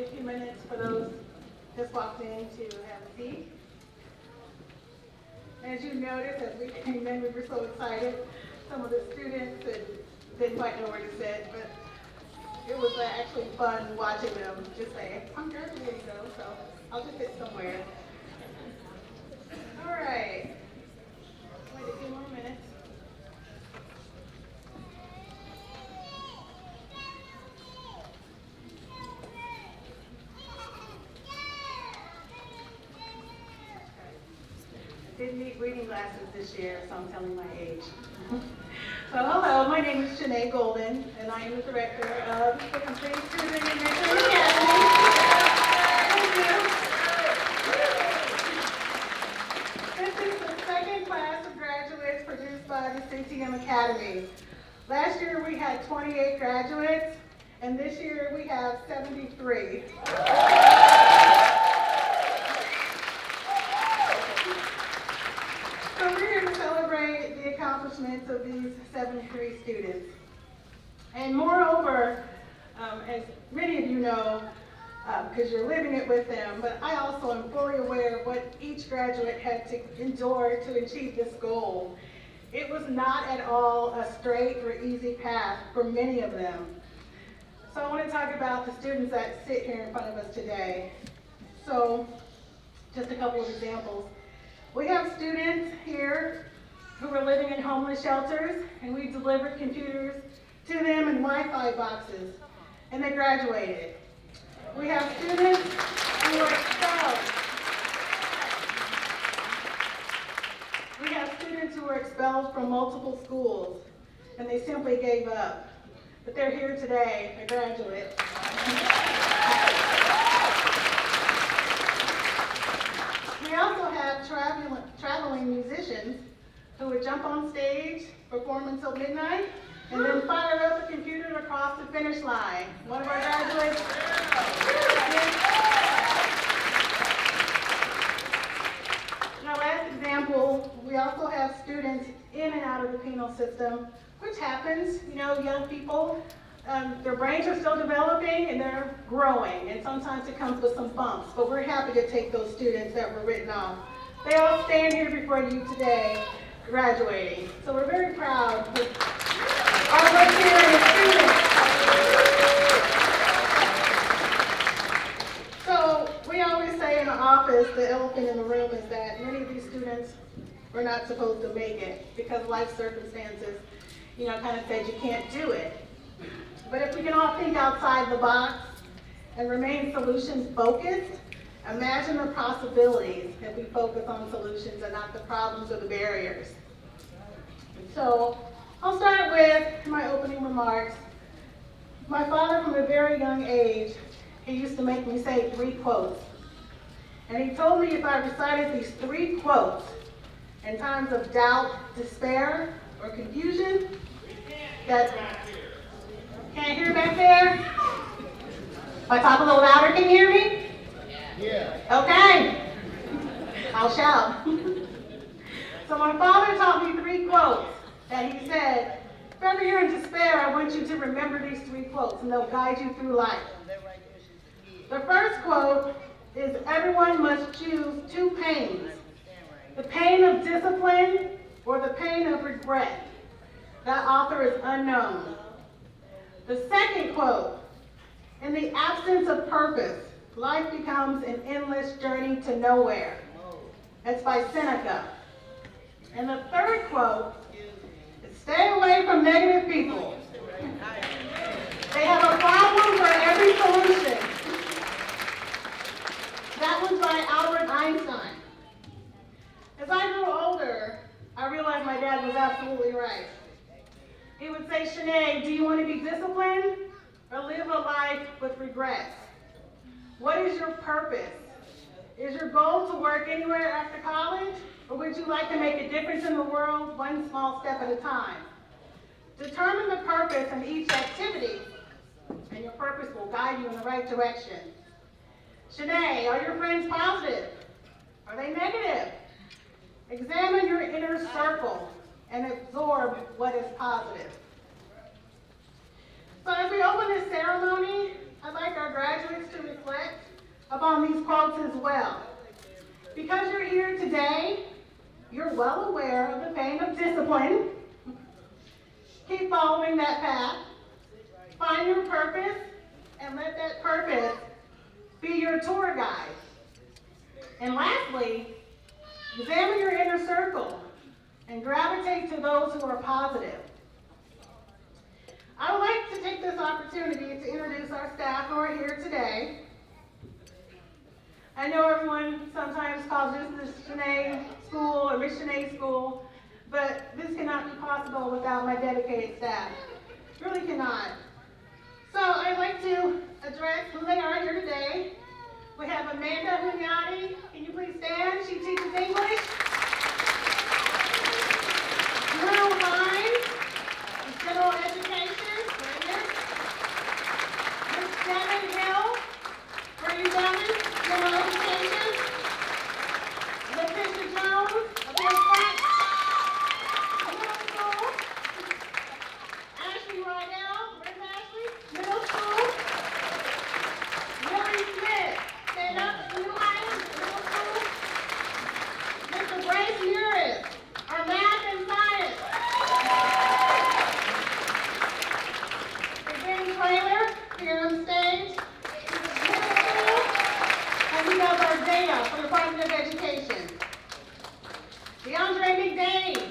wait a few minutes for those just walked in to have a seat. As you noticed, as we came in, we were so excited. Some of the students didn't quite know where to sit, but it was actually fun watching them just say, I'm graduating though, so I'll just sit somewhere. All right, wait a few more minutes. Didn't need reading glasses this year, so I'm telling my age. So hello, my name is Shanae Golden, and I am the director of the Complete Tutoring and Mentoring Academy. Thank you. This is the second class of graduates produced by the CTM Academy. Last year we had 28 graduates, and this year we have 73. So we're here to celebrate the accomplishments of these 73 students. And moreover, as many of you know, because you're living it with them, but I also am fully aware of what each graduate had to endure to achieve this goal. It was not at all a straight or easy path for many of them. So I want to talk about the students that sit here in front of us today. So just a couple of examples. We have students here who are living in homeless shelters, and we delivered computers to them in Wi-Fi boxes, and they graduated. We have students who were expelled. We have students who were expelled from multiple schools, and they simply gave up. But they're here today, a graduate. We also have traveling musicians who would jump on stage, perform until midnight, and then fire up a computer across the finish line. One of our graduates. In our last example, we also have students in and out of the penal system, which happens, you know, young people, their brains are still developing and they're growing, and sometimes it comes with some bumps, but we're happy to take those students that were written off. They all stand here before you today, graduating. So we're very proud of our work here and the students. So we always say in the office, the elephant in the room is that many of these students were not supposed to make it because life circumstances, you know, kind of said you can't do it. But if we can all think outside the box and remain solutions focused, imagine the possibilities if we focus on solutions and not the problems or the barriers. So I'll start with my opening remarks. My father, from a very young age, he used to make me say 3 quotes. And he told me if I recited these 3 quotes in times of doubt, despair, or confusion, that can't hear back there? If I talk a little louder, can you hear me? Yeah. Okay. I'll shout. So my father taught me 3 quotes that he said, if ever you're in despair, I want you to remember these 3 quotes and they'll guide you through life. The first quote is, everyone must choose 2 pains, the pain of discipline or the pain of regret. That author is unknown. The second quote, in the absence of purpose, life becomes an endless journey to nowhere. That's by Seneca. And the third quote is, stay away from negative people. They have a problem for every solution. That was by Albert Einstein. As I grew older, I realized my dad was absolutely right. He would say, Shanae, do you want to be disciplined or live a life with regrets? What is your purpose? Is your goal to work anywhere after college, or would you like to make a difference in the world one small step at a time? Determine the purpose in each activity, and your purpose will guide you in the right direction. Shanae, are your friends positive? Are they negative? Examine your inner circle and absorb what is positive. So as we open this ceremony, I'd like our graduates to reflect upon these quotes as well. Because you're here today, you're well aware of the pain of discipline. Keep following that path. Find your purpose, and let that purpose be your tour guide. And lastly, examine your inner circle and gravitate to those who are positive. I would like to take this opportunity to introduce our staff who are here today. I know everyone sometimes calls this the Shanae School or Miss Shanae School, but this cannot be possible without my dedicated staff. Really cannot. So I'd like to address who they are here today. We have Amanda Hunyadi. Can you please stand? She teaches English. Drew Hines, General Education. Right here. Miss Devin Hill. Where are you, Devin? General Education. Letitia Jones, Middle School. Ashley Rydell. Where's Ashley? Middle School. Lily Smith. Stand up. New Heights. Middle School. Mr. Bryce Muris, our math and science. Ben Trailer, here on stage. Middle School. And we have our data for the Department of Education. DeAndre McDane.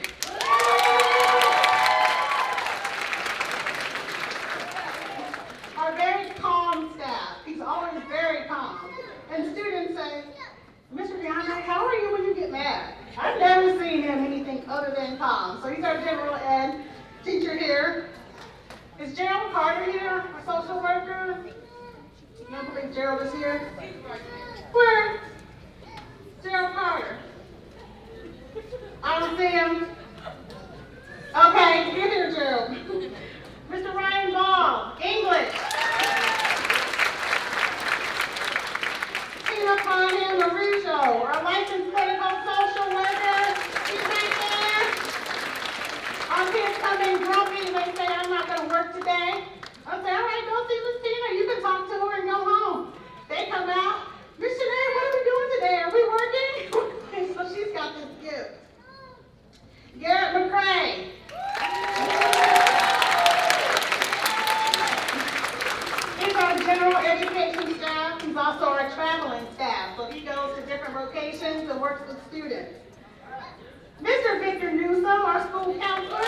Our very calm staff. He's always very calm. And students say, Mr. DeAndre, how are you when you get mad? I've never seen him anything other than calm. So he's our general ed teacher here. Is Gerald Carter here, our social worker? You don't believe Gerald is here? Where? Gerald Carter. I don't see him. Okay, get here, Gerald. Mr. Ryan Ball, English. Tina Conham Marujo, our licensed clinical social worker. She's right there. Our kids come in grumpy and they say, I'm not going to work today. I say, all right, go see Miss Tina. You can talk to her and go home. They come out. Miss Shanae, what are we doing today? Are we working? So she's got this gift. Garrett McCray. He's our general education staff. He's also our traveling staff. So he goes to different locations and works with students. Mr. Victor Newsom, our school counselor.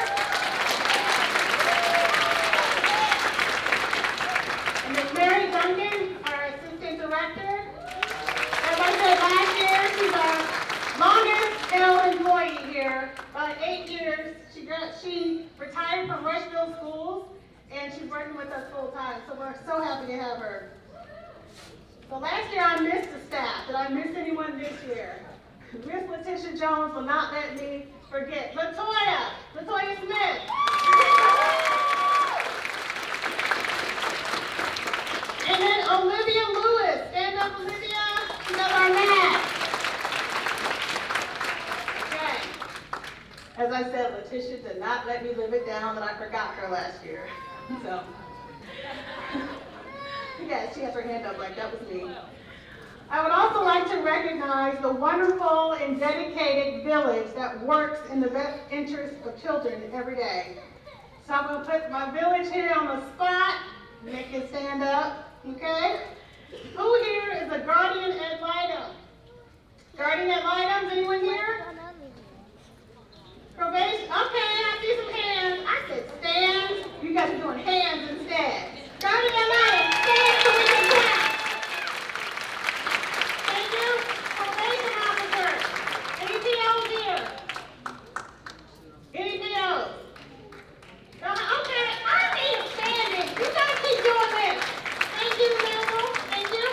And Ms. Mary Duncan, our assistant director. As I said last year, she's our longest held employee here. About 8 years. She retired from Rushville Schools, and she's working with us full time. So we're so happy to have her. So last year I missed the staff. Did I miss anyone this year? Miss Letitia Jones will not let me forget. Latoya Smith. And then Olivia Lewis. Stand up, Olivia. She does our math. Okay. As I said, Letitia did not let me live it down that I forgot her last year. So, yeah, she has her hand up like that was me. I would also like to recognize the wonderful and dedicated village that works in the best interest of children every day. So I'm going to put my village here on the spot, make it stand up, okay? Who here is a guardian ad litem? Guardian ad litem, anyone here? Probation, okay, I see some hands. I said stand, you guys are doing hands instead. Guardian ad litem, stand so we can clap. Thank you. Probation officer. Any POs here? Any POs? Okay, I need standing. You guys keep doing this. Thank you, Randall. Thank you.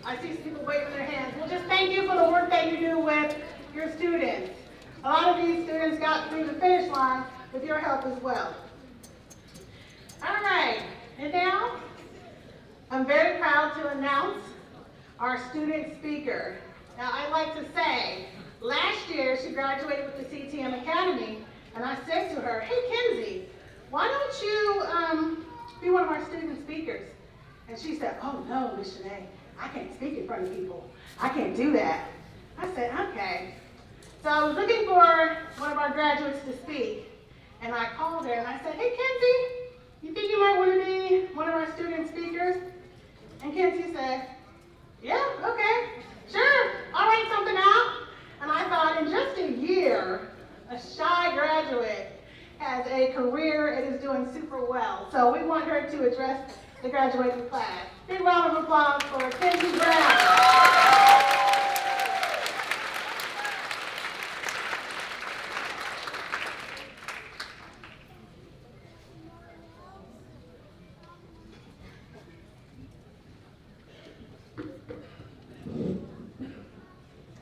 I see some people waving their hands. Well, just thank you for the work that you do with your students. A lot of these students got through the finish line with your help as well. All right, and now I'm very proud to announce our student speaker. Now, I like to say, last year she graduated with the CTM Academy, and I said to her, hey, Kenzie, why don't you be one of our student speakers? And she said, oh no, Miss Shanae, I can't speak in front of people. I can't do that. I said, okay. So I was looking for one of our graduates to speak, and I called her and I said, hey, Kenzie, you think you might want to be one of our student speakers? And Kenzie said, yeah, okay, sure, I'll write something out. And I thought, in just a year, a shy graduate has a career and is doing super well. So we want her to address the graduating class. Big round of applause for Kenzie Brown.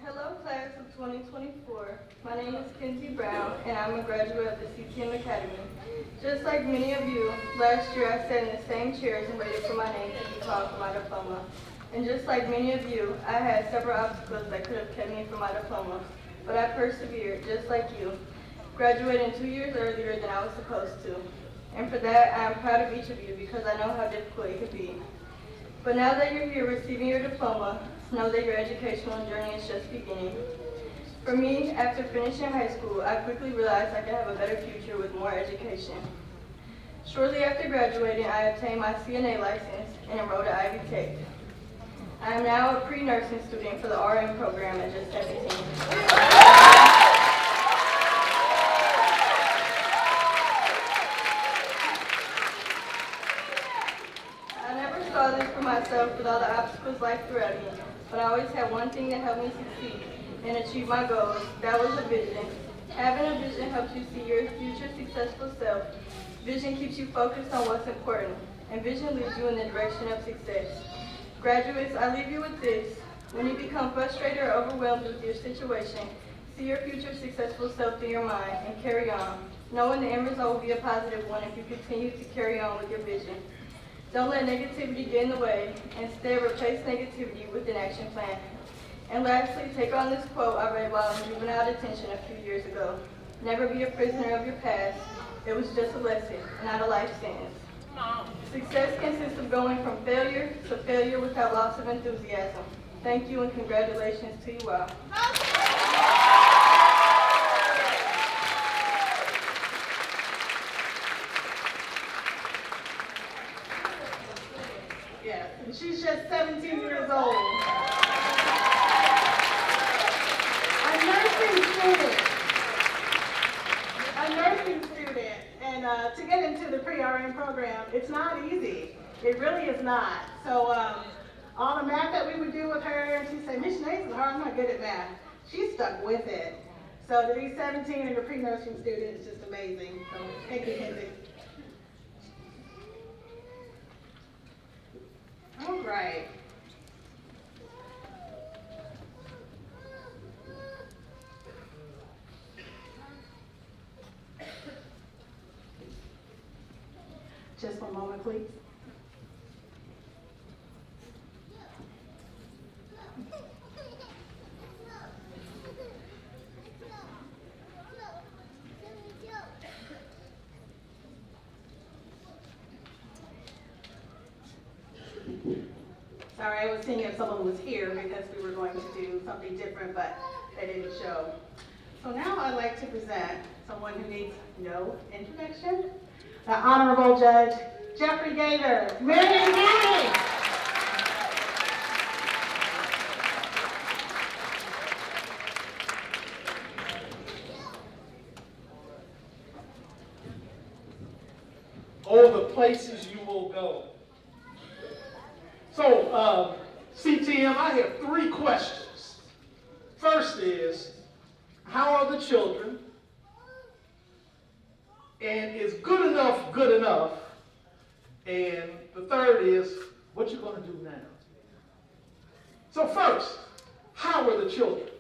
Hello, class of 2024. My name is Kenzie Brown, and I'm a graduate of the CTM Academy. Just like many of you, last year I sat in the same chairs and waited for my name to be called for my diploma. And just like many of you, I had several obstacles that could have kept me from my diploma, but I persevered, just like you, graduating 2 years earlier than I was supposed to. And for that, I am proud of each of you because I know how difficult it could be. But now that you're here receiving your diploma, know that your educational journey is just beginning. For me, after finishing high school, I quickly realized I could have a better future with more education. Shortly after graduating, I obtained my CNA license and enrolled at Ivy Tech. I am now a pre-nursing student for the RN program at just 17. I never saw this for myself with all the obstacles life threw at me, but I always had one thing that helped me succeed and achieve my goals. That was a vision. Having a vision helps you see your future successful self. Vision keeps you focused on what's important, and vision leads you in the direction of success. Graduates, I leave you with this. When you become frustrated or overwhelmed with your situation, see your future successful self in your mind and carry on, knowing the end result will be a positive one if you continue to carry on with your vision. Don't let negativity get in the way. Instead, replace negativity with an action plan. And lastly, take on this quote I read while in juvenile detention a few years ago. Never be a prisoner of your past. It was just a lesson, not a life sentence. Success consists of going from failure to failure without loss of enthusiasm. Thank you and congratulations to you all. Yes, and she's just 17 years old. A nursing student, and to get into the pre-RN program, it's not easy. It really is not. So all the math that we would do with her, and she'd say, Miss Shanae, I'm not good at math. She stuck with it. So to be 17 and a pre-nursing student is just amazing. So thank you, Kenzie. All right. Just one moment, please. Sorry, I was seeing if someone was here because we were going to do something different, but they didn't show. So now I'd like to present someone who needs no introduction. The Honorable Judge Geoffrey Gaither, Marion County. Oh, the places you will go. So, CTM, I have 3 questions. First is, how are the children? And is good enough good enough? And the third is, what you going to do now? So first, how are the children?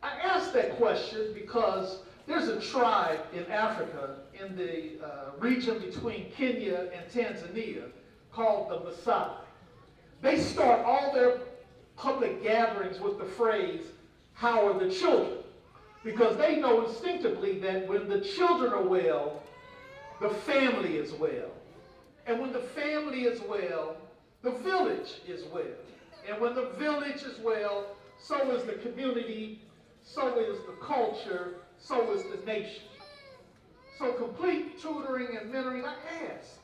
I asked that question because there's a tribe in Africa, in the region between Kenya and Tanzania, called the Maasai. They start all their public gatherings with the phrase, how are the children? Because they know instinctively that when the children are well, the family is well. And when the family is well, the village is well. And when the village is well, so is the community, so is the culture, so is the nation. So complete tutoring and mentoring, I ask,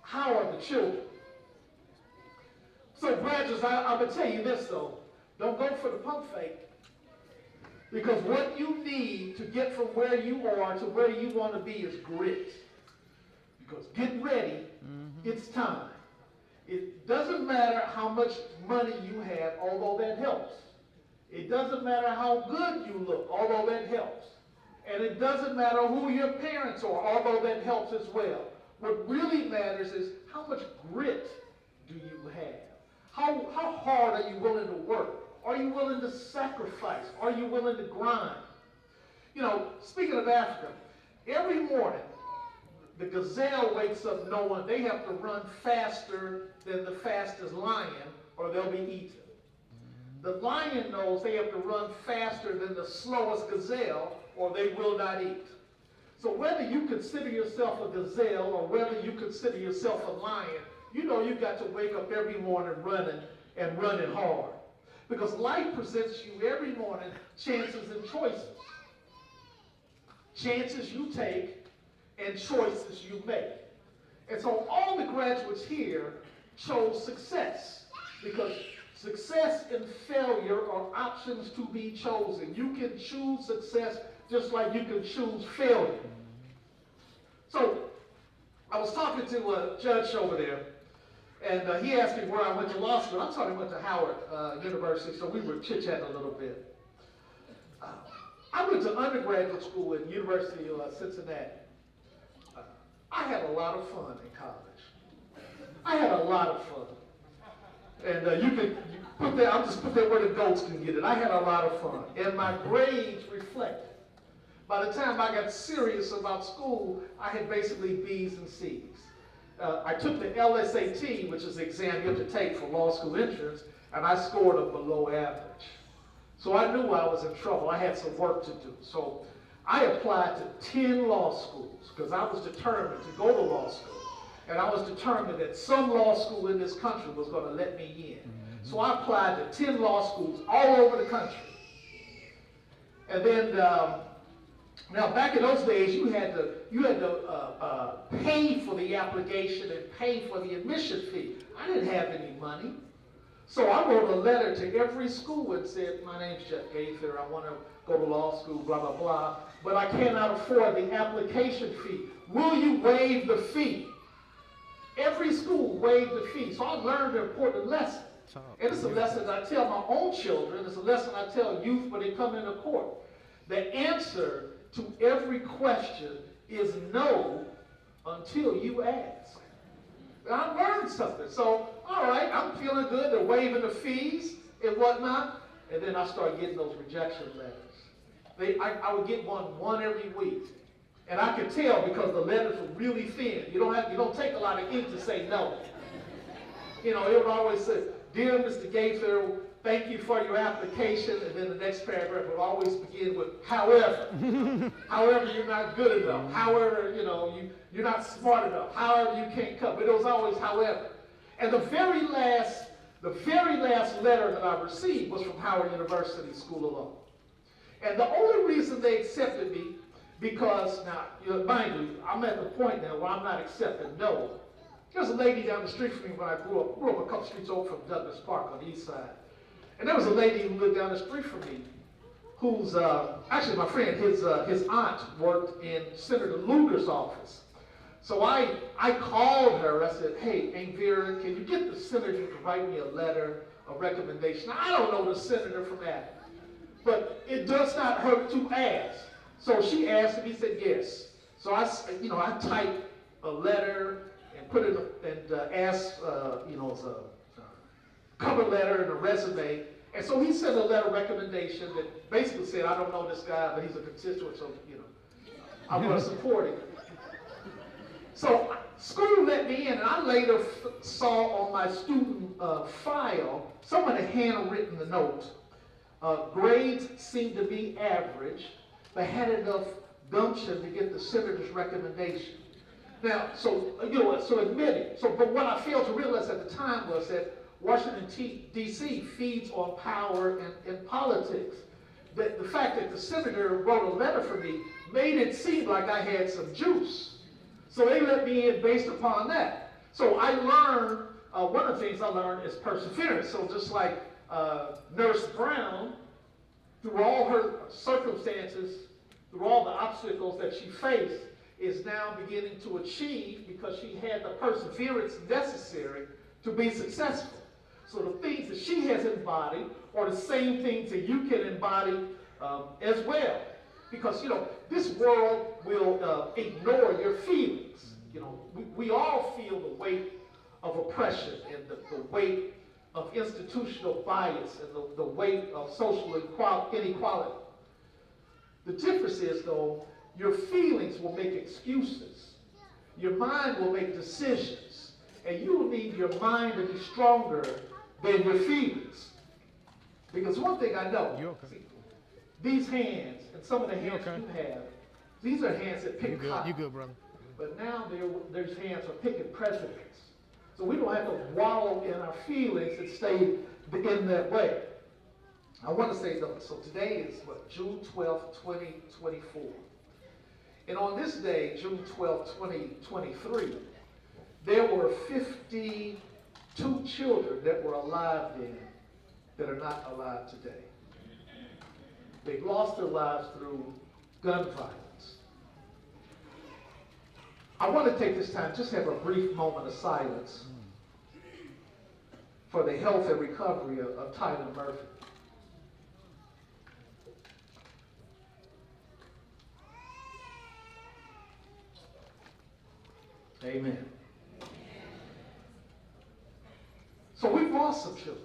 how are the children? So graduates, I'm going to tell you this though, don't go for the pump fake. Because what you need to get from where you are to where you want to be is grit. Because get ready, it's time. It doesn't matter how much money you have, although that helps. It doesn't matter how good you look, although that helps. And it doesn't matter who your parents are, although that helps as well. What really matters is how much grit do you have? How hard are you willing to work? Are you willing to sacrifice? Are you willing to grind? You know, speaking of Africa, every morning, the gazelle wakes up knowing they have to run faster than the fastest lion or they'll be eaten. The lion knows they have to run faster than the slowest gazelle or they will not eat. So whether you consider yourself a gazelle or whether you consider yourself a lion, you know you've got to wake up every morning running hard. Because life presents you every morning chances and choices. Chances you take and choices you make. And so all the graduates here chose success because success and failure are options to be chosen. You can choose success just like you can choose failure. So I was talking to a judge over there, and he asked me where I went to law school. I told him I went to Howard University, so we were chit-chatting a little bit. I went to undergraduate school at University of Cincinnati. I had a lot of fun in college. I had a lot of fun. And you put that, I'll just put that where the goats can get it. I had a lot of fun. And my grades reflected. By the time I got serious about school, I had basically B's and C's. I took the LSAT, which is the exam you have to take for law school entrance, and I scored a below average. So I knew I was in trouble. I had some work to do. So I applied to 10 law schools because I was determined to go to law school. And I was determined that some law school in this country was going to let me in. So I applied to 10 law schools all over the country. And then, now back in those days, you had to pay for the application and pay for the admission fee. I didn't have any money. So I wrote a letter to every school and said, my name's Gaither, I want to go to law school, blah, blah, blah, but I cannot afford the application fee. Will you waive the fee? Every school waived the fee. So I learned an important lesson. And it's a lesson I tell my own children. It's a lesson I tell youth when they come into court. The answer to every question is no until you ask. And I learned something. So, all right, I'm feeling good. They're waiving the fees and whatnot. And then I start getting those rejection letters. I would get one every week. And I could tell because the letters were really thin. You don't take a lot of ink to say no. You know, it would always say, dear Mr. Gaither, thank you for your application. And then the next paragraph would always begin with, however. However, you're not good enough. However, you know, you're not smart enough. However, you can't come. But it was always however. And the very last letter that I received was from Howard University School of Law. And the only reason they accepted me, because now, mind you, I'm at the point now where I'm not accepting no. There's a lady down the street from me when I grew up a couple streets over from Douglas Park on the east side. And there was a lady who lived down the street from me who's, actually my friend, his aunt worked in Senator Lugar's office. So I called her, I said, hey, Aunt Vera, can you get the senator to write me a letter, a recommendation? I don't know the senator from Adam, but it does not hurt to ask. So she asked and he said yes. So I typed a letter and put it and asked, cover letter and a resume. And so he sent a letter of recommendation that basically said, I don't know this guy, but he's a constituent, so, you know, I want to support him. So school let me in, and I later saw on my student file, someone had handwritten the note. Grades seemed to be average, but had enough gumption to get the senator's recommendation. Now, so, you know, so admitted. So, but what I failed to realize at the time was that Washington, D.C. feeds on power and politics. The fact that the senator wrote a letter for me made it seem like I had some juice. So they let me in based upon that. So I learned, one of the things I learned is perseverance. So just like Nurse Brown, through all her circumstances, through all the obstacles that she faced, is now beginning to achieve because she had the perseverance necessary to be successful. So the things that she has embodied are the same things that you can embody as well. Because, you know, this world will ignore your feelings. You know, we all feel the weight of oppression and the weight of institutional bias and the weight of social inequality. The difference is, though, your feelings will make excuses. Your mind will make decisions. And you will need your mind to be stronger than your feelings. Because one thing I know, see, these hands, and some of the hands you have, these are hands that pick cotton. You good, brother. But now there's hands are picking presidents. So we don't have to wallow in our feelings and stay in that way. I want to say something. So today is what, June 12th, 2024. And on this day, June 12th, 2023, there were 52 children that were alive then that are not alive today. They lost their lives through gun violence. I want to take this time, just have a brief moment of silence for the health and recovery of Tyler Murphy. Amen. So we've lost some children.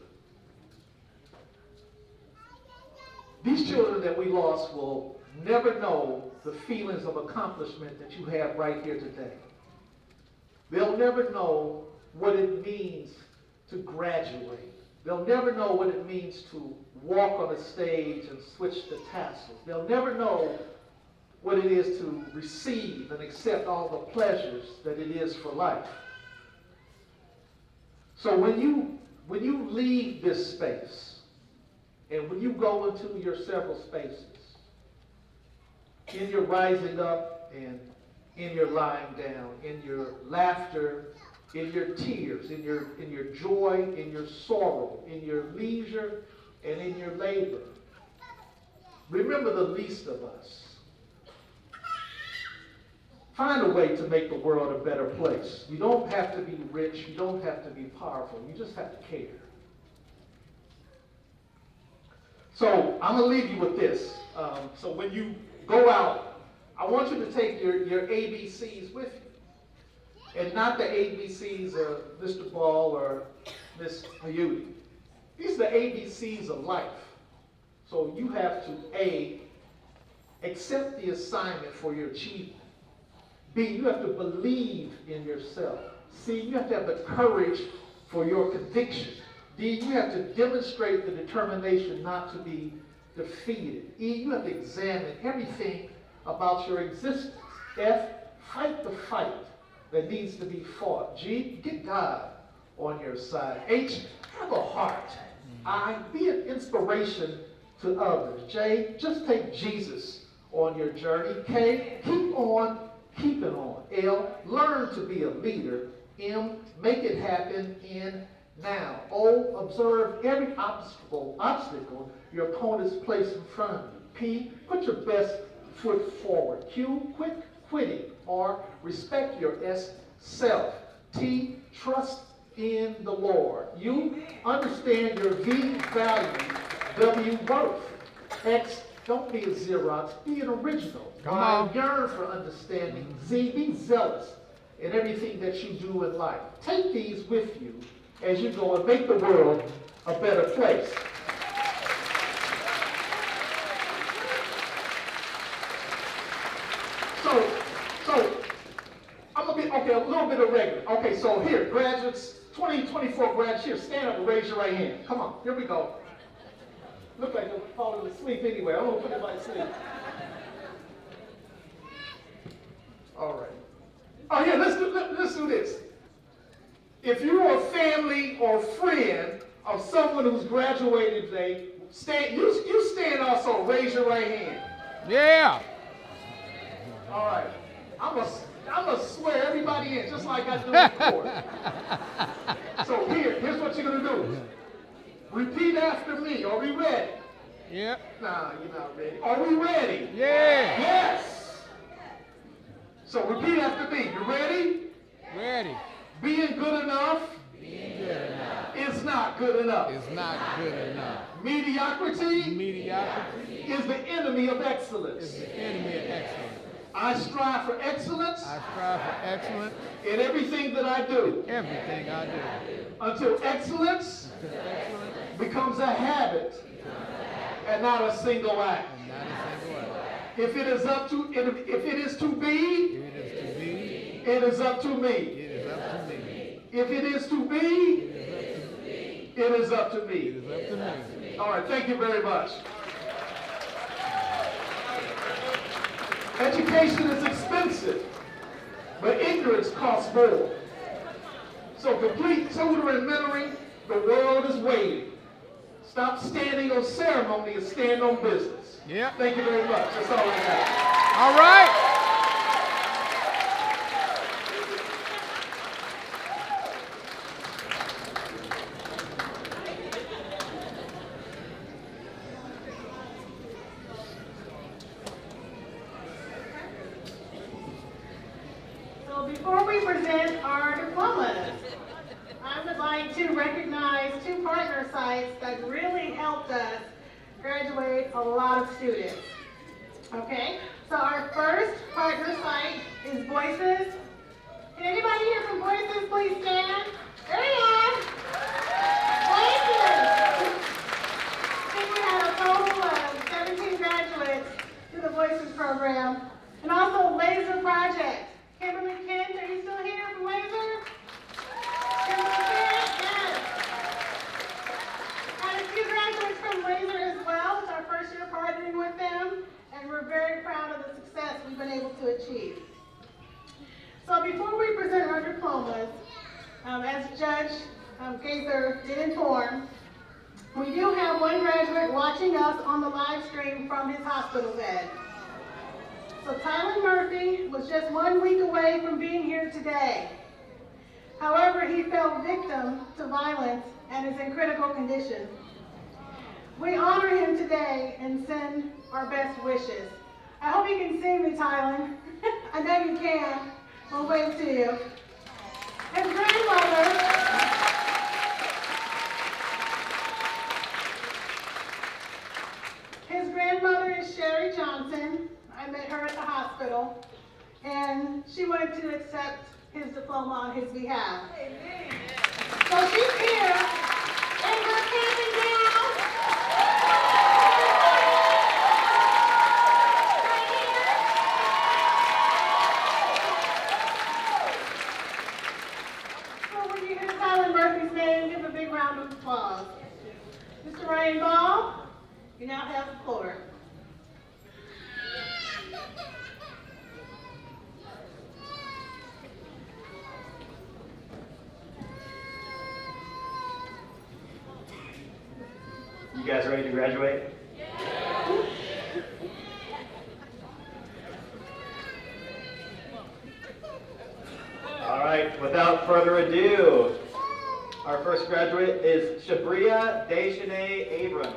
These children that we lost will never know the feelings of accomplishment that you have right here today. They'll never know what it means to graduate. They'll never know what it means to walk on a stage and switch the tassels. They'll never know what it is to receive and accept all the pleasures that it is for life. So when you leave this space, and when you go into your several spaces, in your rising up and in your lying down, in your laughter, in your tears, in your joy, in your sorrow, in your leisure, and in your labor, remember the least of us. Find a way to make the world a better place. You don't have to be rich. You don't have to be powerful. You just have to care. So I'm going to leave you with this. So when you go out, I want you to take your ABCs with you. And not the ABCs of Mr. Ball or Miss Hayuti. These are the ABCs of life. So you have to, A, accept the assignment for your achievement. B, you have to believe in yourself. C, you have to have the courage for your conviction. D, you have to demonstrate the determination not to be defeated. E, you have to examine everything about your existence. F, fight the fight that needs to be fought. G, get God on your side. H, have a heart. I, be an inspiration to others. J, just take Jesus on your journey. K, keep on keeping on. L, learn to be a leader. M, make it happen in now. O, observe every obstacle your opponents place in front of you. P, put your best foot forward. Q, quit quitting. R, respect your self. T, trust in the Lord. U, understand your V, value. W, worth. X, don't be a Xerox, be an original. Y, yearn for understanding. Z, be zealous in everything that you do in life. Take these with you as you go and make the world a better place. So I'm gonna be, okay, a little bit of regular. Okay, so here, graduates, 2024 graduates here, stand up and raise your right hand. Come on, here we go. Look like they're falling asleep anyway. I'm gonna put everybody to sleep. All right. Oh yeah, let's do this. If you're a family or friend of someone who's graduated today, you stand also, raise your right hand. Yeah. All right. I'm gonna swear everybody in, just like I do in court. So here's what you're gonna do. Repeat after me. Are we ready? Yep. Nah, you're not ready. Are we ready? Yeah. Yes. So repeat after me. You ready? Ready. Being good enough. Being good enough. Is not good enough. Is not good enough. Mediocrity. Mediocrity Is the enemy of excellence. is the enemy of excellence. I strive for excellence. I strive for excellence in everything that I do. everything I do. Until excellence Because excellence becomes a habit and not a single act. is not a single act. If it is to be, If it is to be, it is up to me. it is up to me. If it is to be, it is up to It me. is up to me. All right, thank you very much. Education is expensive, but ignorance costs more. So complete tutoring and mentoring, the world is waiting. Stop standing on ceremony and stand on business. Yep. Thank you very much. That's all I got. All right. So before we present our diplomas, I would like to recognize two partner sites that really helped us graduate a lot of students. Okay, so our first partner site is Voices. Can anybody here from Voices please stand? There you are. Voices. I think we had a total of 17 graduates through the Voices program. And also Laser Project. Kimberly Kent, are you still here from Laser? Kimberly Kent, yes. Had a few graduates from Laser as well. It's our first year partnering with them, and we're very proud of the success we've been able to achieve. So before we present our diplomas, as Judge Gaither did inform, we do have one graduate watching us on the live stream from his hospital bed. So Tylen Murphy was just 1 week away from being here today. However, he fell victim to violence and is in critical condition. We honor him today and send our best wishes. I hope you can see me, Tylen. I know you can. We'll wave to you. His grandmother is Sherry Johnson. I met her at the hospital, and she wanted to accept his diploma on his behalf. Amen. So she's here, and we're camping down. Right here. So when you hear Tylen Murphy's name, give a big round of applause. Mr. Ryan Ball, you now have the floor. You guys ready to graduate? Yeah. All right, without further ado, our first graduate is Shabria Deschanay Abram.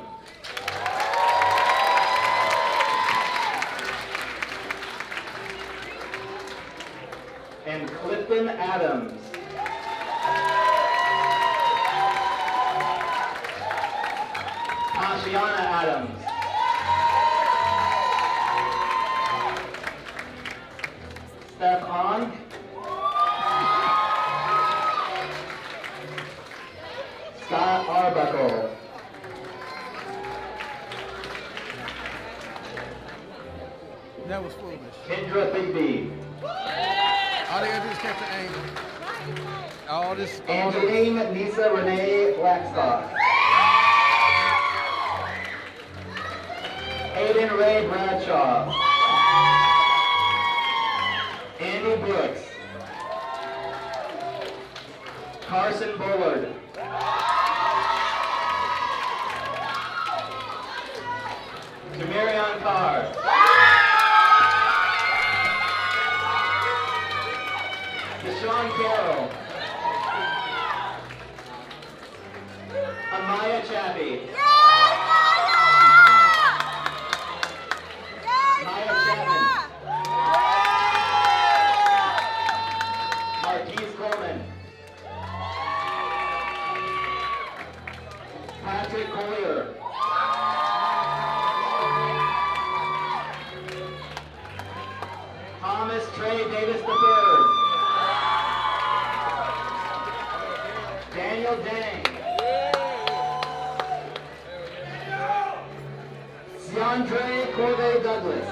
And Clifton Adams. Tashiana Adams. Steph On. All this. Angeline Nisa Renee Blackstock. Aiden Ray Bradshaw. Andy Brooks. Carson Bullard. Marion Carr. Deshaun Carroll. Amaya Chappie. Maya Chapman. Marquise Coleman. Patrick Collier. Thomas Trey Davis III. Daniel Dang. Siandre Corday Douglas.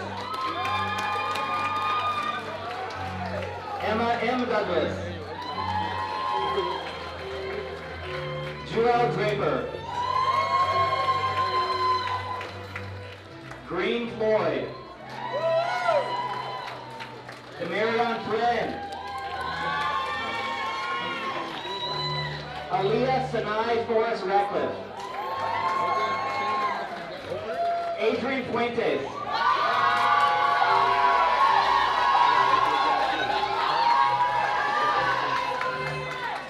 Emma M. Douglas. Joel Draper. Green Floyd. Marion Flynn. Aaliyah Sinai Forrest Ratcliffe. Adrian Fuentes.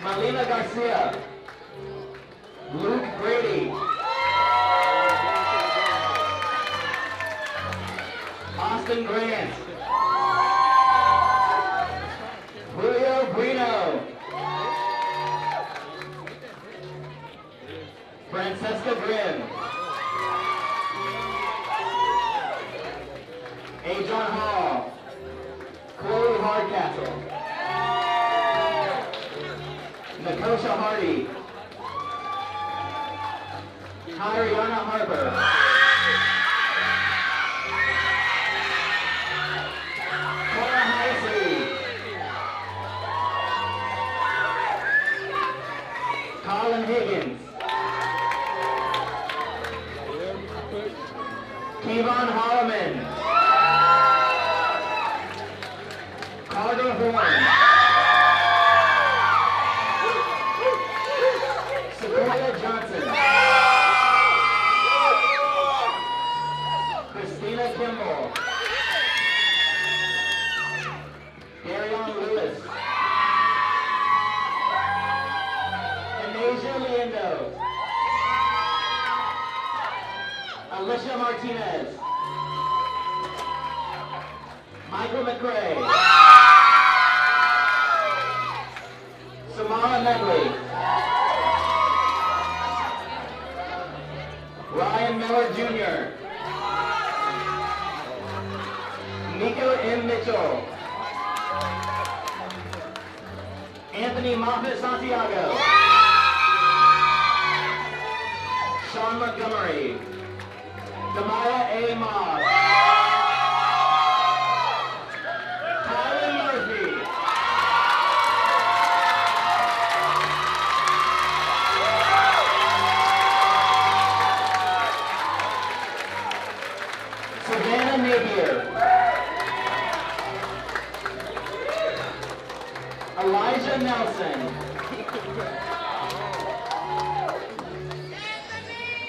Malina Garcia. Luke Brady. Austin Grant. Julio Brino. Francesca Grimm. A. John Hall. Chloe Hardcastle. Nakosha Hardy. Tyriana Harper. Cora Heisey. Colin Higgins. Kevon Holloman. Carter Horn. Sequoia Johnson. Christina Kimball. Darion Lewis. Anasia Leando. Alicia Martinez. Michael McRae. Samara Medley. Ryan Miller Jr. Nico M. Mitchell. Anthony Moffitt Santiago. Sean Montgomery. Damaya A. Moss. Tyler Murphy. Savannah Napier. Elijah Nelson.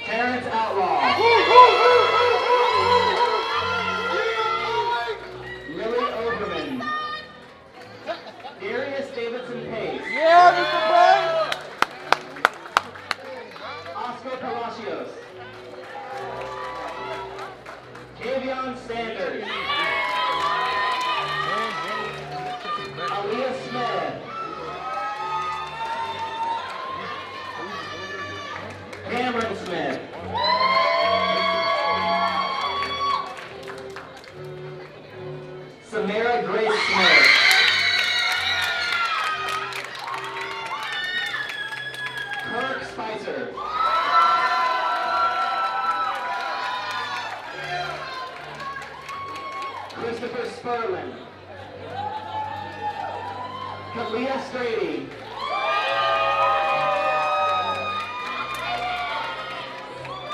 Terrence Outlaw. Lily Overman. Darius Davidson Pace. Yeah, Mr. Frank. Oscar Palacios. Kavion Sanders. Aaliyah Smith. Cameron Smith. Samara Grace Smith. Kirk Spicer. Christopher Spurlin. Leah Strady.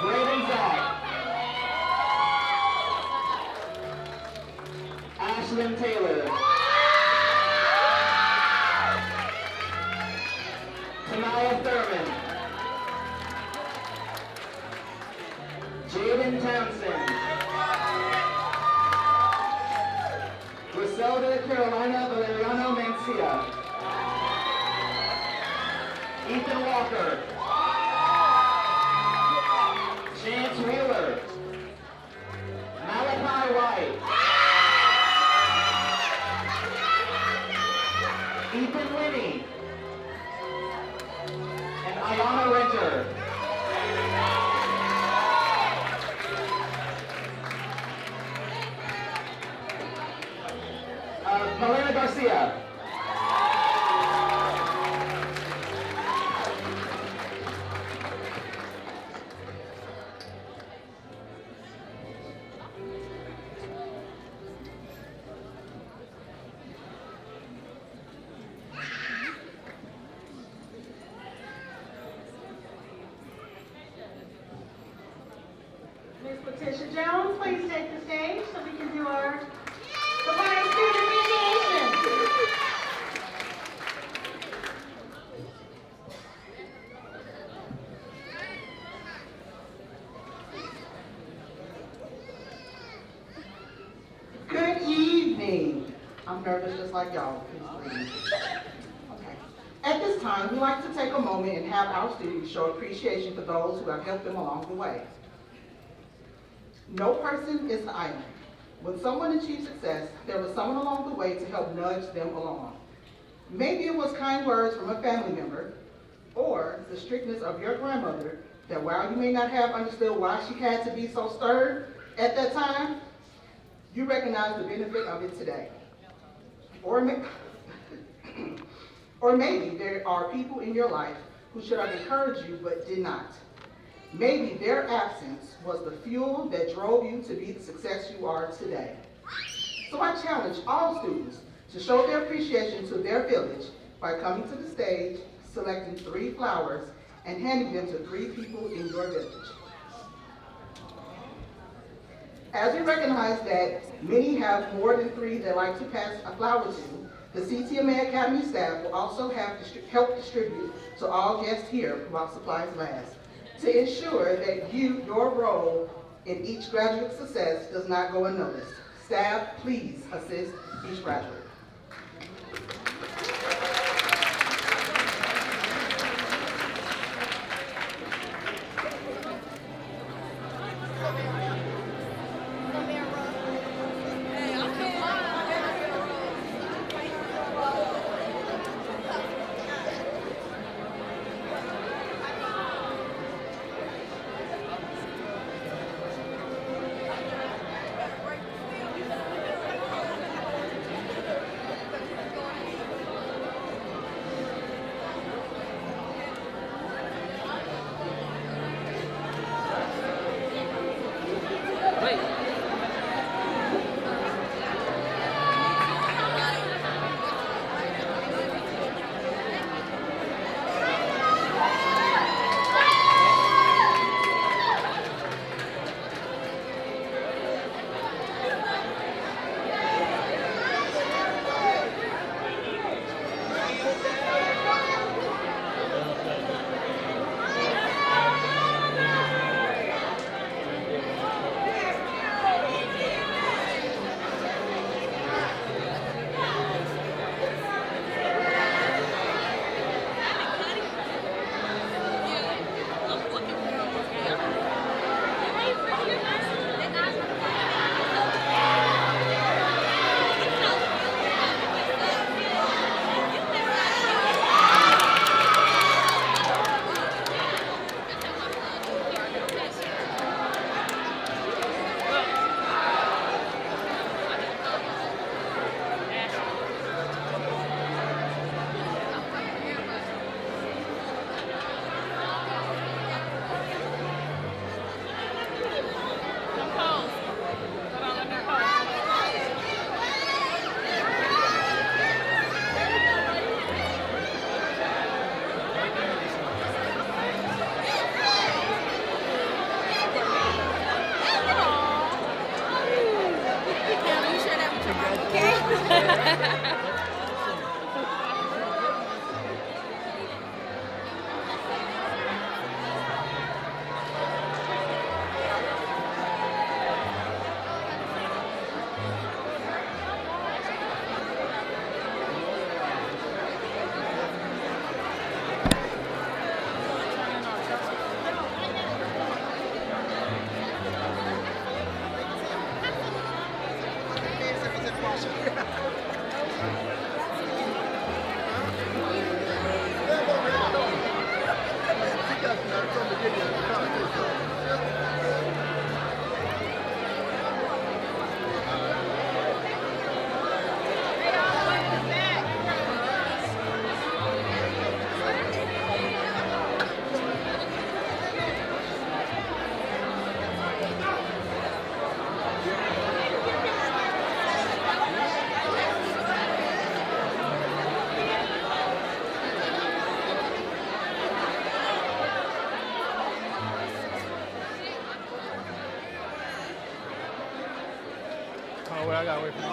Braden Zach. Ashlyn Taylor. Tanaya Thurman. Jaden Townsend. Griselda Carolina Valeriano Mancia. Ethan Walker. Chance Wheeler. Malachi White. Ethan Linney. And Ayana Renter. Melena Garcia. Ms. Patricia Jones, please take the stage so we can do our Divine Student Appreciation. Good evening. I'm nervous just like y'all. Please. Okay. At this time, we like to take a moment and have our students show appreciation for those who have helped them along the way. No person is an island. When someone achieves success, there was someone along the way to help nudge them along. Maybe it was kind words from a family member, or the strictness of your grandmother that while you may not have understood why she had to be so stern at that time, you recognize the benefit of it today. Or maybe there are people in your life who should have encouraged you but did not. Maybe their absence was the fuel that drove you to be the success you are today. So I challenge all students to show their appreciation to their village by coming to the stage, selecting 3 flowers, and handing them to 3 people in your village. As we recognize that many have more than 3 they like to pass a flower to, the CTM Academy staff will also have help distribute to all guests here while supplies last, to ensure that your role in each graduate's success does not go unnoticed. Staff, please assist each graduate. I gotta wait for you.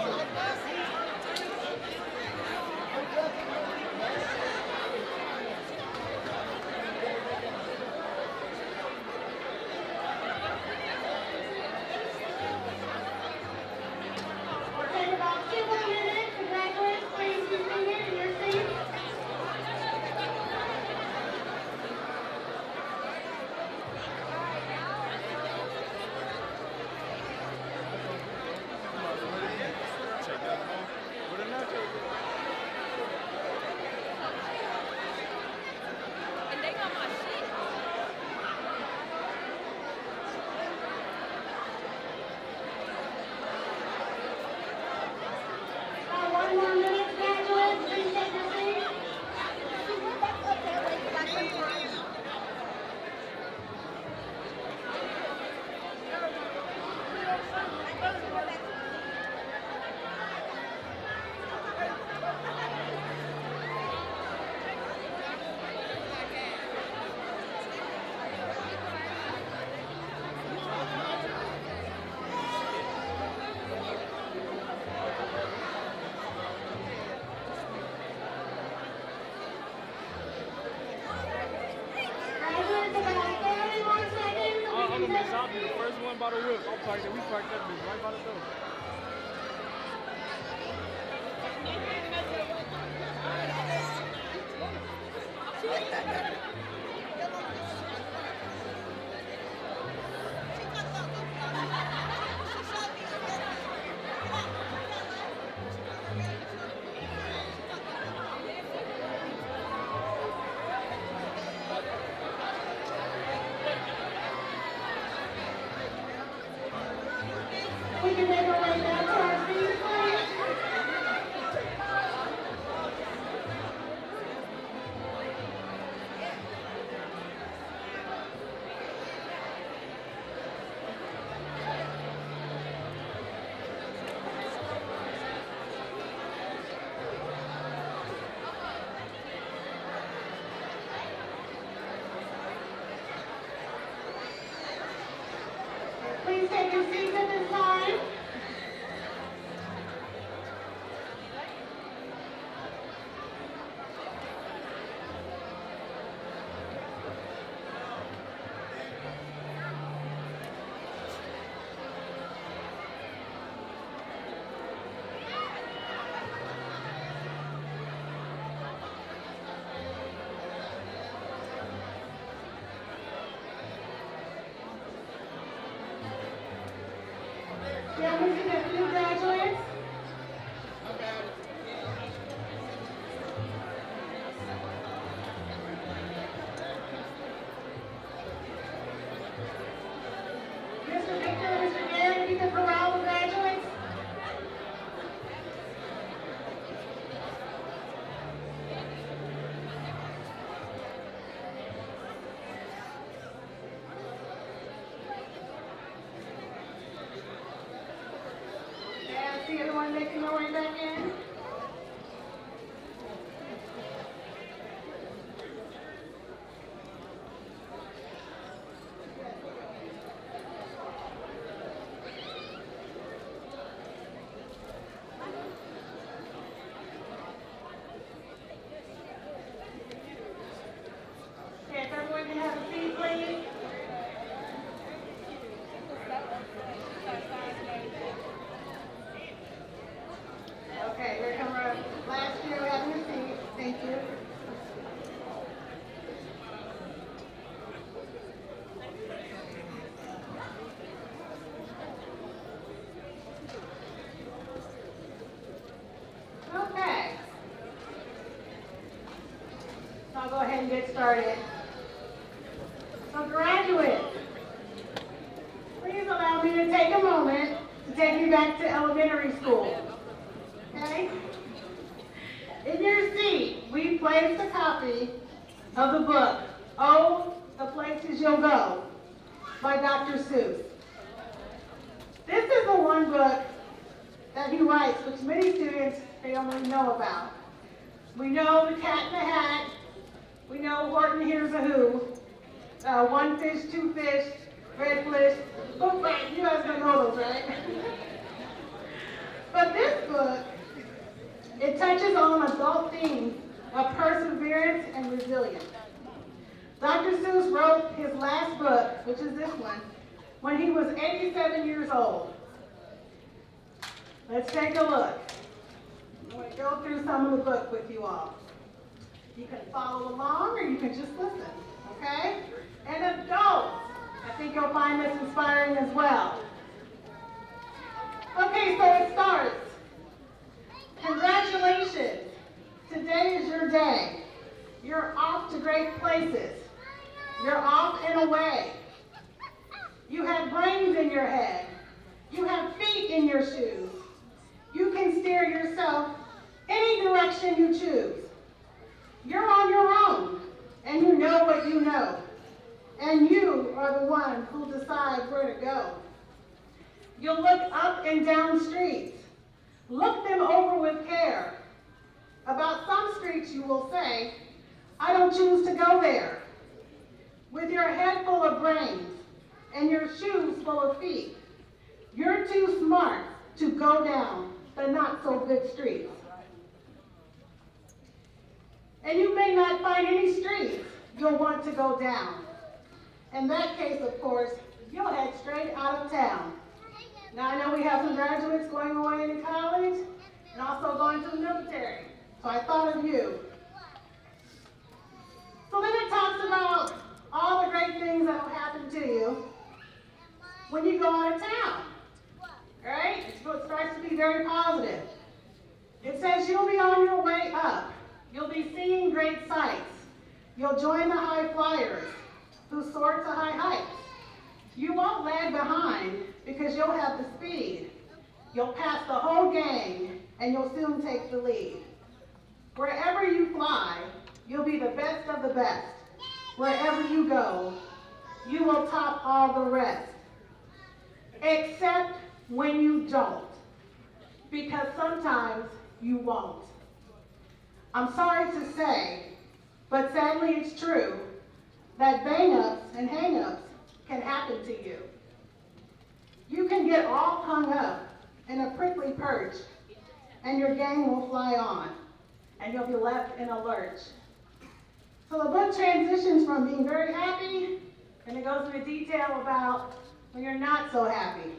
We'll take about 2 more minutes. Congratulations, please be seated in your seats. About 1 more minute, graduates. Please take your seats. Graduates, about 30 more seconds. I'm gonna miss out. Be the first one by the whip. I'm parked there. We parked that bitch right by the door. We can make our way back to our seats, please. Please take your seats at this time. Yeah, we see a few graduates. Mr. Victor, Mr. Gary, if you could corral the graduates. Yeah, I see everyone making their way back in. Okay, if everyone can have a seat, please. Okay, here come our last year having a seat. Thank you. Okay. So I'll go ahead and get started. So graduates, please allow me to take a moment to take you back to elementary school. Okay? In your seat, we placed a copy of the book, Oh, the Places You'll Go, by Dr. Seuss. This is the one book that he writes, which many students fail to know about. We know The Cat in the Hat, we know Horton Hears a Who, One Fish, Two Fish, Red Fish, you guys don't know those, right? But this book, it touches on adult themes of perseverance and resilience. Dr. Seuss wrote his last book, which is this one, when he was 87 years old. Let's take a look. I'm going to go through some of the book with you all. You can follow along or you can just listen, okay? And adults, I think you'll find this inspiring as well. Okay, so it starts. Congratulations. Today is your day. You're off to great places. You're off and away. You have brains in your head. You have feet in your shoes. You can steer yourself any direction you choose. You're on your own, and you know what you know. And you are the one who'll decide where to go. You'll look up and down streets. Look them over with care. About some streets you will say, I don't choose to go there. With your head full of brains and your shoes full of feet, you're too smart to go down the not so good streets. And you may not find any streets you'll want to go down. In that case, of course, you'll head straight out of town. Now, I know we have some graduates going away to college and also going to the military, so I thought of you. So then it talks about all the great things that will happen to you when you go out of town, right? It starts to be very positive. It says you'll be on your way up. You'll be seeing great sights. You'll join the high flyers who soar to high heights. You won't lag behind because you'll have the speed. You'll pass the whole gang and you'll soon take the lead. Wherever you fly, you'll be the best of the best. Wherever you go, you will top all the rest. Except when you don't, because sometimes you won't. I'm sorry to say, but sadly it's true, that bang-ups and hang-ups can happen to you. You can get all hung up in a prickly perch, and your gang will fly on, and you'll be left in a lurch. So the book transitions from being very happy, and it goes into detail about when you're not so happy.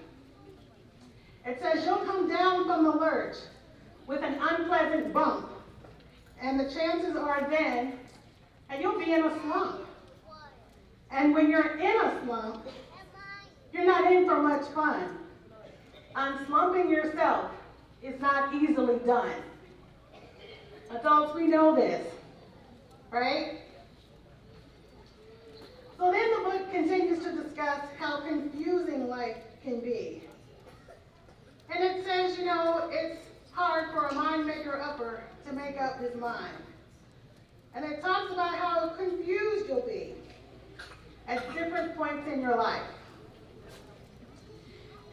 It says you'll come down from the lurch with an unpleasant bump, and the chances are then that you'll be in a slump. And when you're in a slump, you're not in for much fun. Unslumping yourself is not easily done. Adults, we know this, right? So then the book continues to discuss how confusing life can be. And it says, you know, it's hard for a mind maker upper to make up his mind. And it talks about how confused you'll be at different points in your life.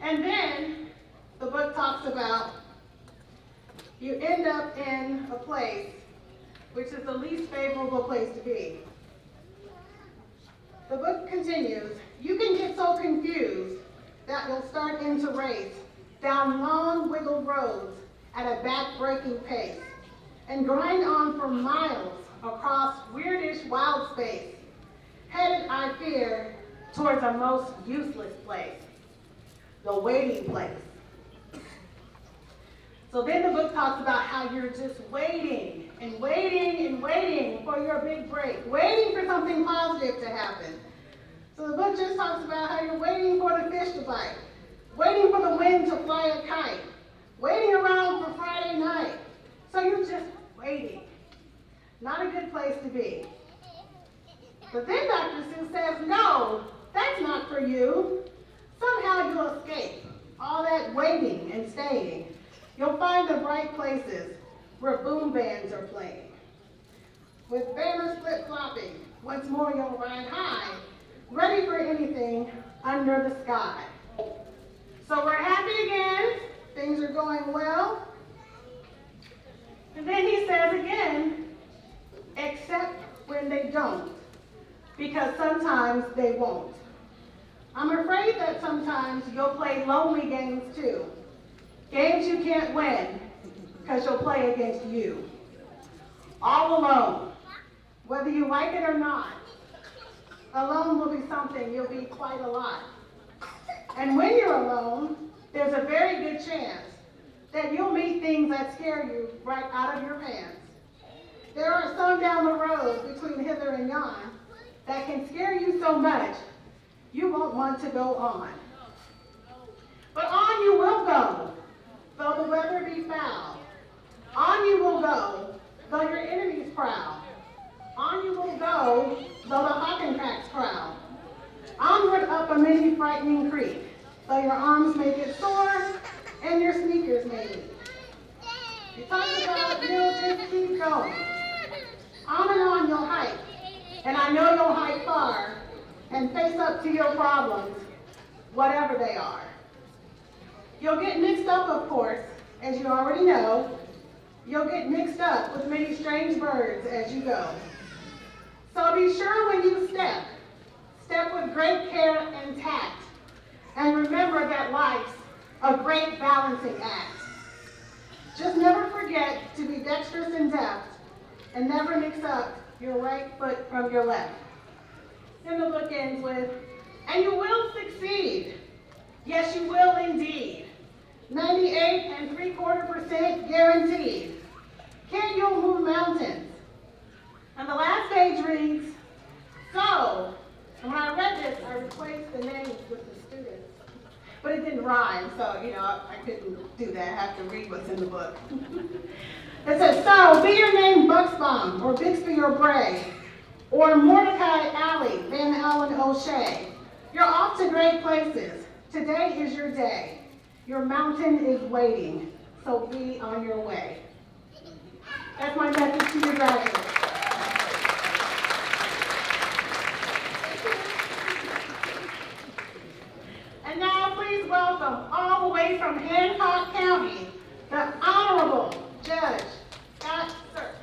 And then the book talks about you end up in a place which is the least favorable place to be. The book continues, you can get so confused that you'll start into race down long wiggled roads at a back-breaking pace and grind on for miles across weirdish wild space, headed, I fear, towards a most useless place, the waiting place. So then the book talks about how you're just waiting and waiting and waiting for your big break, waiting for something positive to happen. So the book just talks about how you're waiting for the fish to bite, waiting for the wind to fly a kite, waiting around for Friday night. So you're just waiting. Not a good place to be. But then Dr. Seuss says, no, that's not for you. Somehow you'll escape all that waiting and staying. You'll find the bright places where boom bands are playing. With banners flip-flopping, once more you'll ride high, ready for anything under the sky. So we're happy again. Things are going well. And then he says again, except when they don't, because sometimes they won't. I'm afraid that sometimes you'll play lonely games too. Games you can't win because you'll play against you. All alone, whether you like it or not. Alone will be something you'll be quite a lot. And when you're alone, there's a very good chance that you'll meet things that scare you right out of your pants. There are some down the road between hither and yon that can scare you so much you won't want to go on. But on you will go, though the weather be foul. On you will go, though your enemies prowl. On you will go, though the Hancock's prowl. Onward up a many frightening creek, though your arms may get sore and your sneakers may leak. You talk about you'll just keep going. On and on you'll hike, and I know you'll hike far and face up to your problems, whatever they are. You'll get mixed up, of course, as you already know. You'll get mixed up with many strange birds as you go. So be sure when you step with great care and tact, and remember that life's a great balancing act. Just never forget to be dexterous and deft, and never mix up your right foot from your left. Then the book ends with, and you will succeed. Yes, you will indeed. 98.75% guaranteed. Can you move mountains? And the last page reads, so, and when I read this, I replaced the names with the students. But it didn't rhyme, so, I couldn't do that. I have to read what's in the book. It says, so, be your name Bucksbaum, or Bixby or Bray, or Mordecai Alley, Van Allen O'Shea. You're off to great places. Today is your day. Your mountain is waiting, so be on your way. That's my message to your graduates. And now please welcome, all the way from Hancock County, the Honorable Judge Sirk.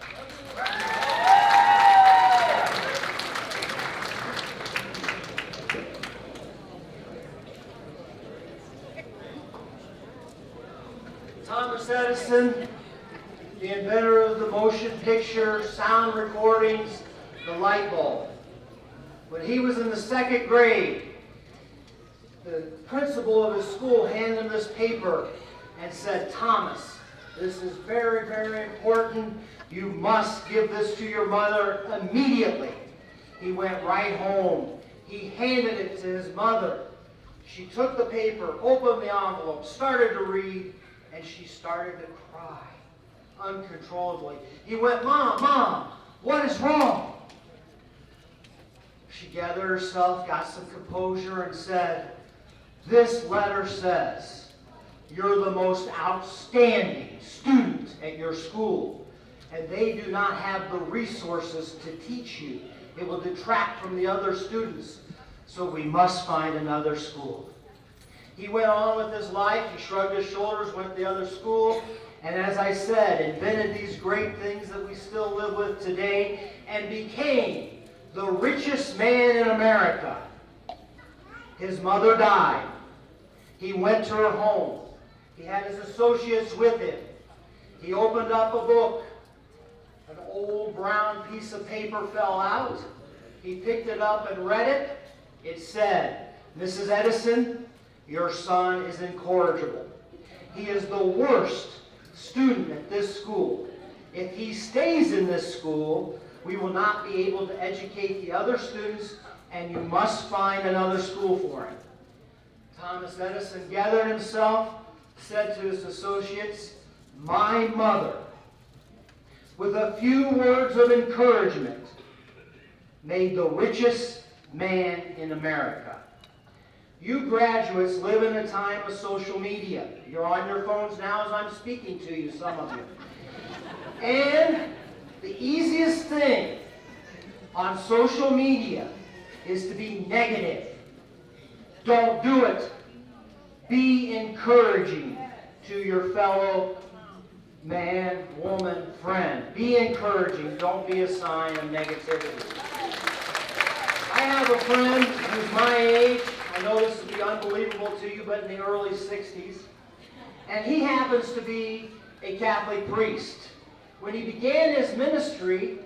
Thomas Edison, the inventor of the motion picture, sound recordings, the light bulb. When he was in the 2nd grade, the principal of his school handed him this paper and said, Thomas, this is very, very important. You must give this to your mother immediately. He went right home. He handed it to his mother. She took the paper, opened the envelope, started to read, and she started to cry uncontrollably. He went, Mom, what is wrong? She gathered herself, got some composure, and said, this letter says, you're the most outstanding student at your school, and they do not have the resources to teach you. It will detract from the other students, so we must find another school. He went on with his life. He shrugged his shoulders, went to the other school, and as I said, invented these great things that we still live with today, and became the richest man in America. His mother died. He went to her home. He had his associates with him. He opened up a book. An old brown piece of paper fell out. He picked it up and read it. It said, Mrs. Edison, your son is incorrigible. He is the worst student at this school. If he stays in this school, we will not be able to educate the other students, and you must find another school for him. Thomas Edison gathered himself, said to his associates, my mother, with a few words of encouragement, made the richest man in America. You graduates live in a time of social media. You're on your phones now as I'm speaking to you, some of you. And the easiest thing on social media is to be negative. Don't do it. Be encouraging to your fellow man, woman, friend. Be encouraging. Don't be a sign of negativity. I have a friend who's my age. I know this will be unbelievable to you, but in the early 60s. and he happens to be a Catholic priest. When he began his ministry,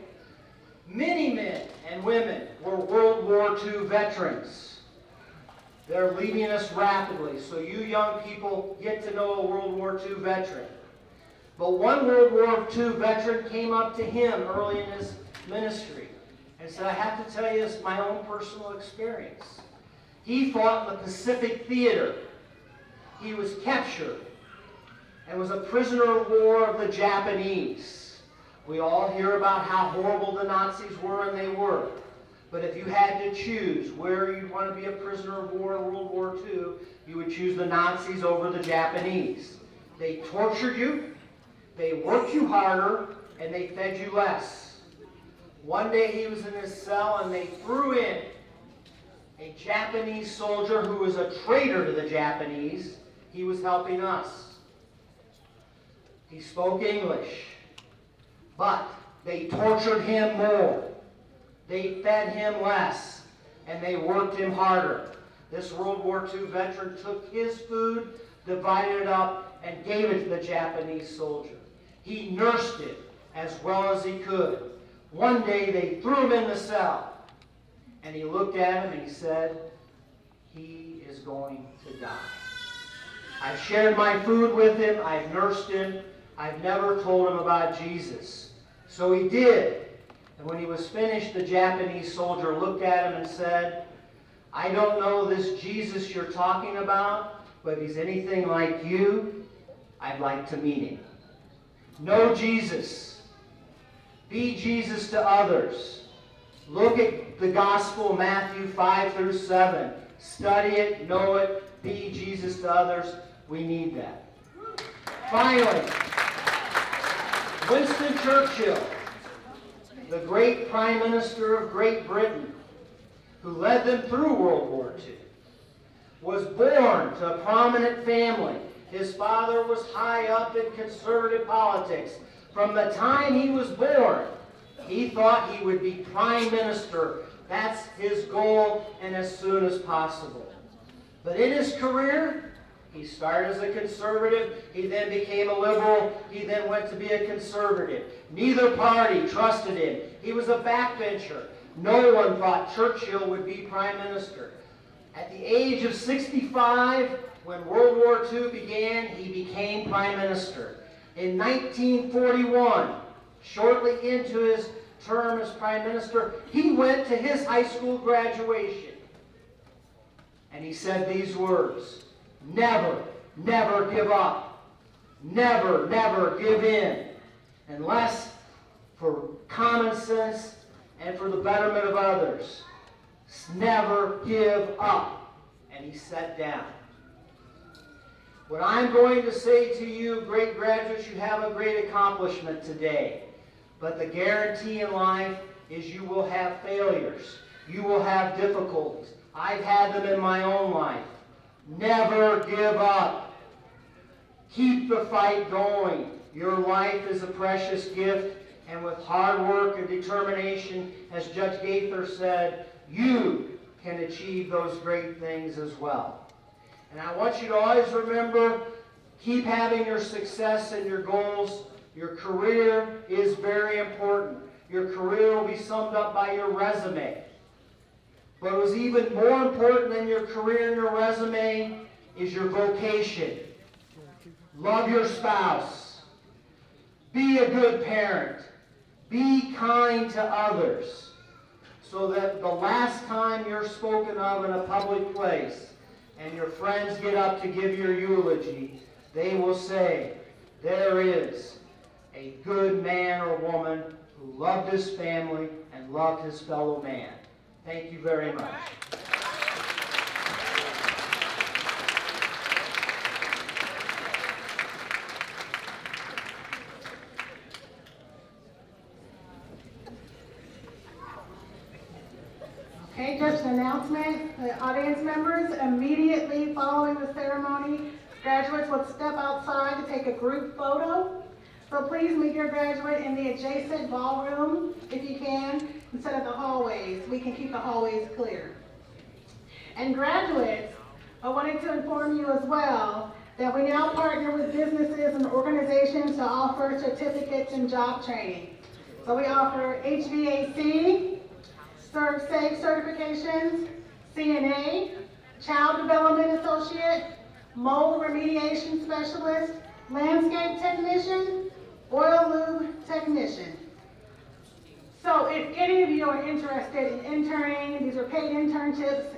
many men and women were World War II veterans. They're leaving us rapidly, so you young people get to know a World War II veteran. But one World War II veteran came up to him early in his ministry and said, I have to tell you, this is my own personal experience. He fought in the Pacific Theater. He was captured and was a prisoner of war of the Japanese. We all hear about how horrible the Nazis were, and they were. But if you had to choose where you'd want to be a prisoner of war in World War II, you would choose the Nazis over the Japanese. They tortured you, they worked you harder, and they fed you less. One day he was in his cell and they threw in a Japanese soldier who was a traitor to the Japanese. He was helping us. He spoke English, but they tortured him more. They fed him less, and they worked him harder. This World War II veteran took his food, divided it up, and gave it to the Japanese soldier. He nursed it as well as he could. One day they threw him in the cell, and he looked at him and he said, he is going to die. I've shared my food with him, I've nursed him, I've never told him about Jesus. So he did. And when he was finished, the Japanese soldier looked at him and said, I don't know this Jesus you're talking about, but if he's anything like you, I'd like to meet him. Know Jesus. Be Jesus to others. Look at the gospel, Matthew 5 through 7. Study it, know it, be Jesus to others. We need that. Finally, Winston Churchill, the great Prime Minister of Great Britain, who led them through World War II, was born to a prominent family. His father was high up in conservative politics. From the time he was born, he thought he would be Prime Minister. That's his goal, and as soon as possible. But in his career, he started as a conservative, he then became a liberal, he then went to be a conservative. Neither party trusted him. He was a backbencher. No one thought Churchill would be Prime Minister. At the age of 65, when World War II began, he became Prime Minister. In 1941, shortly into his term as Prime Minister, he went to his high school graduation. And he said these words, never, never give up. Never, never give in. Unless for common sense and for the betterment of others. Never give up. And he sat down. What I'm going to say to you, great graduates, you have a great accomplishment today. But the guarantee in life is you will have failures. You will have difficulties. I've had them in my own life. Never give up. Keep the fight going. Your life is a precious gift, and with hard work and determination, as Judge Gaither said, you can achieve those great things as well. And I want you to always remember, keep having your success and your goals. Your career is very important. Your career will be summed up by your resume. But what is even more important than your career and your resume is your vocation. Love your spouse. Be a good parent. Be kind to others. So that the last time you're spoken of in a public place and your friends get up to give your eulogy, they will say, there is a good man or woman who loved his family and loved his fellow man. Thank you very much. Okay, just an announcement. The audience members, immediately following the ceremony, graduates will step outside to take a group photo. So please meet your graduate in the adjacent ballroom, if you can, instead of the hallways. We can keep the hallways clear. And graduates, I wanted to inform you as well that we now partner with businesses and organizations to offer certificates and job training. So we offer HVAC, Sirk Safe certifications, CNA, Child Development Associate, Mold Remediation Specialist, Landscape Technician, Oil Lube Technician. So if any of you are interested in interning, these are paid internships,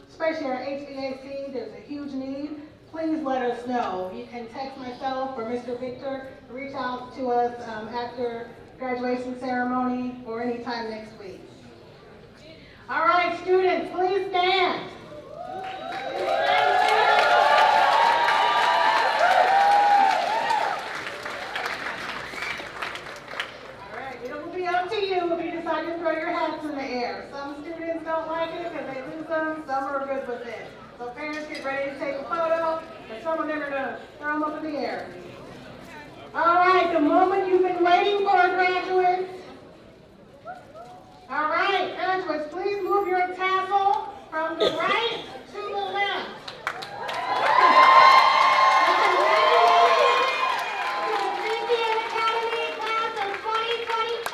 especially our HVAC, there's a huge need. Please let us know. You can text myself or Mr. Victor, reach out to us after graduation ceremony or anytime next week. All right, students, please stand. All right, it will be up to you if you decide to throw your hats in the air. Some students don't like it because they lose them, some are good with it. So parents, get ready to take a photo, and some of them are going to throw them up in the air. All right, the moment you've been waiting for, graduates. All right, graduates, please move your tassel from the right to the left. And congratulations to the CTM Academy class of 2024.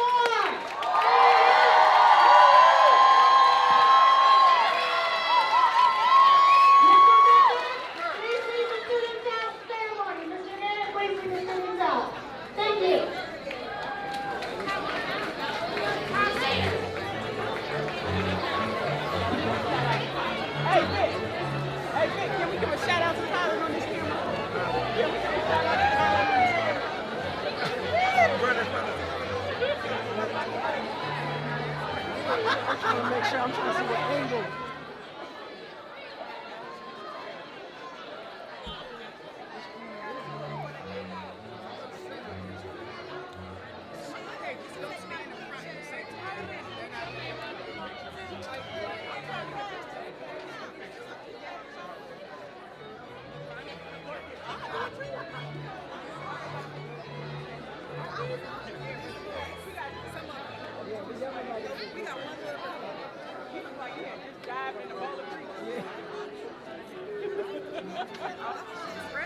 Please lead the students out ceremony. Mr. Bennett, please lead the students out. Thank you. Hey, Vic, can we give a shout out to Tyler on this camera? Can we give a shout out to Tyler on this camera? I'm trying to make sure, I'm trying to see what angle.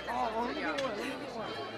Oh, let me get one.